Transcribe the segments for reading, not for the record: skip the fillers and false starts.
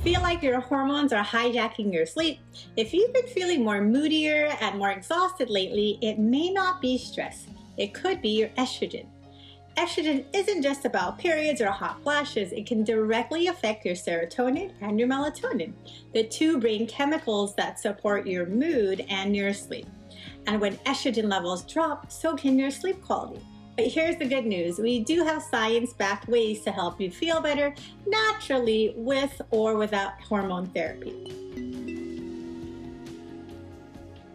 Feel like your hormones are hijacking your sleep? If you've been feeling more moodier and more exhausted lately, it may not be stress. It could be your estrogen. Estrogen isn't just about periods or hot flashes. It can directly affect your serotonin and your melatonin, the two brain chemicals that support your mood and your sleep. And when estrogen levels drop, so can your sleep quality. But here's the good news. We do have science-backed ways to help you feel better naturally with or without hormone therapy.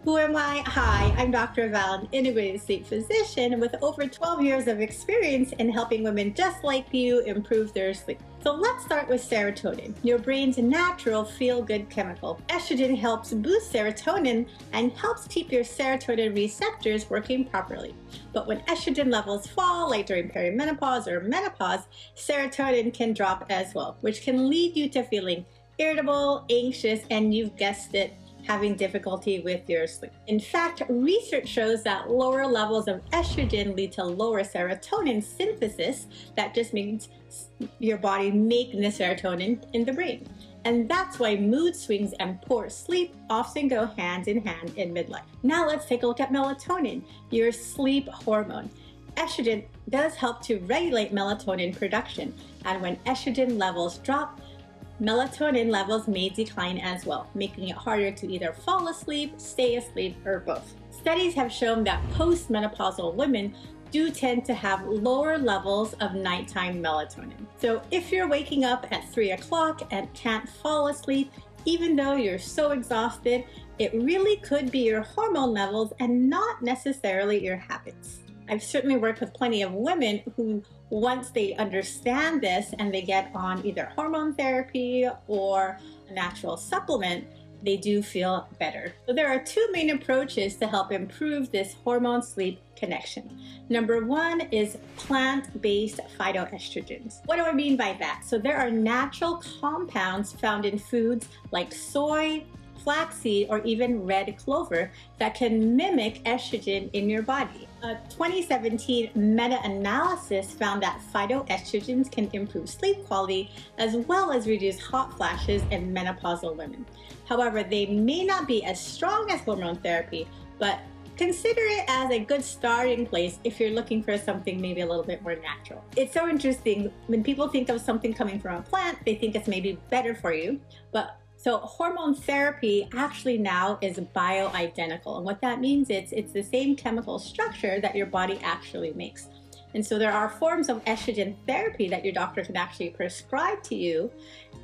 Who am I? Hi, I'm Dr. Val, an integrative sleep physician with over 12 years of experience in helping women just like you improve their sleep. So let's start with serotonin, your brain's natural feel-good chemical. Estrogen helps boost serotonin and helps keep your serotonin receptors working properly. But when estrogen levels fall, like during perimenopause or menopause, serotonin can drop as well, which can lead you to feeling irritable, anxious, and you've guessed it, having difficulty with your sleep. In fact, research shows that lower levels of estrogen lead to lower serotonin synthesis. That just means your body making the serotonin in the brain. And that's why mood swings and poor sleep often go hand in hand in midlife. Now let's take a look at melatonin, your sleep hormone. Estrogen does help to regulate melatonin production, and when estrogen levels drop, melatonin levels may decline as well, making it harder to either fall asleep, stay asleep, or both. Studies have shown that postmenopausal women do tend to have lower levels of nighttime melatonin. So if you're waking up at 3 o'clock and can't fall asleep, even though you're so exhausted, it really could be your hormone levels and not necessarily your habits. I've certainly worked with plenty of women who, once they understand this and they get on either hormone therapy or a natural supplement, they do feel better. So there are two main approaches to help improve this hormone-sleep connection. Number one is plant-based phytoestrogens. What do I mean by that? So there are natural compounds found in foods like soy, flaxseed, or even red clover that can mimic estrogen in your body. A 2017 meta-analysis found that phytoestrogens can improve sleep quality as well as reduce hot flashes in menopausal women. However, they may not be as strong as hormone therapy, but consider it as a good starting place if you're looking for something maybe a little bit more natural. It's so interesting, when people think of something coming from a plant, they think it's maybe better for you, so hormone therapy actually now is bioidentical. And what that means is it's the same chemical structure that your body actually makes. And so there are forms of estrogen therapy that your doctor can actually prescribe to you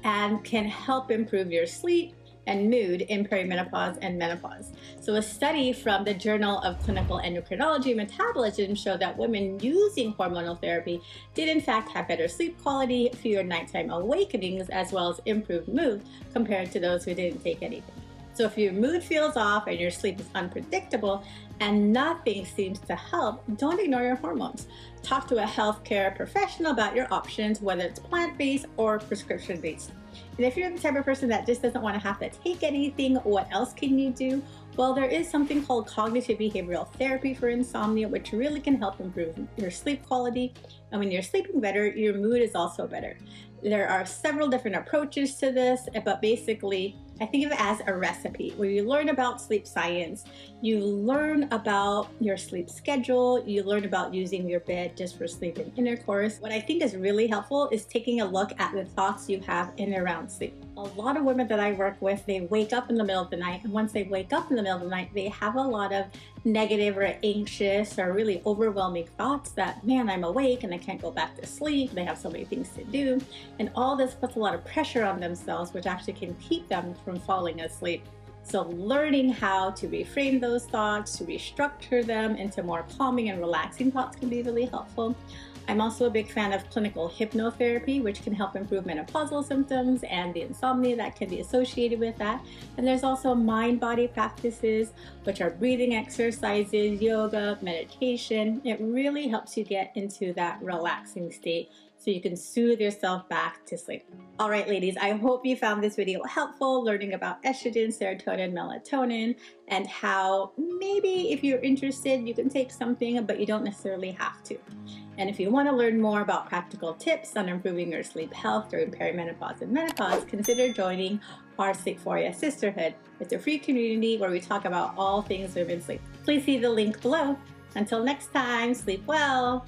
and can help improve your sleep and mood in perimenopause and menopause. So a study from the Journal of Clinical Endocrinology and Metabolism showed that women using hormonal therapy did in fact have better sleep quality, fewer nighttime awakenings, as well as improved mood compared to those who didn't take anything. So if your mood feels off and your sleep is unpredictable and nothing seems to help, don't ignore your hormones. Talk to a healthcare professional about your options, whether it's plant-based or prescription-based. And if you're the type of person that just doesn't want to have to take anything, what else can you do? Well, there is something called cognitive behavioral therapy for insomnia, which really can help improve your sleep quality. And when you're sleeping better, your mood is also better. There are several different approaches to this, but basically, I think of it as a recipe where you learn about sleep science, you learn about your sleep schedule, you learn about using your bed just for sleep and intercourse. What I think is really helpful is taking a look at the thoughts you have in and around sleep. A lot of women that I work with, they wake up in the middle of the night, and once they wake up in the middle of the night, they have a lot of negative or anxious or really overwhelming thoughts that, man, I'm awake and I can't go back to sleep. They have so many things to do. And all this puts a lot of pressure on themselves, which actually can keep them from falling asleep. So learning how to reframe those thoughts, to restructure them into more calming and relaxing thoughts can be really helpful. I'm also a big fan of clinical hypnotherapy, which can help improve menopausal symptoms and the insomnia that can be associated with that. And there's also mind-body practices, which are breathing exercises, yoga, meditation. It really helps you get into that relaxing state so you can soothe yourself back to sleep. All right, ladies, I hope you found this video helpful, learning about estrogen, serotonin, melatonin, and how maybe if you're interested, you can take something, but you don't necessarily have to. And if you want to learn more about practical tips on improving your sleep health during perimenopause and menopause, consider joining our Sleephoria Sisterhood. It's a free community where we talk about all things women's sleep. Please see the link below. Until next time, sleep well.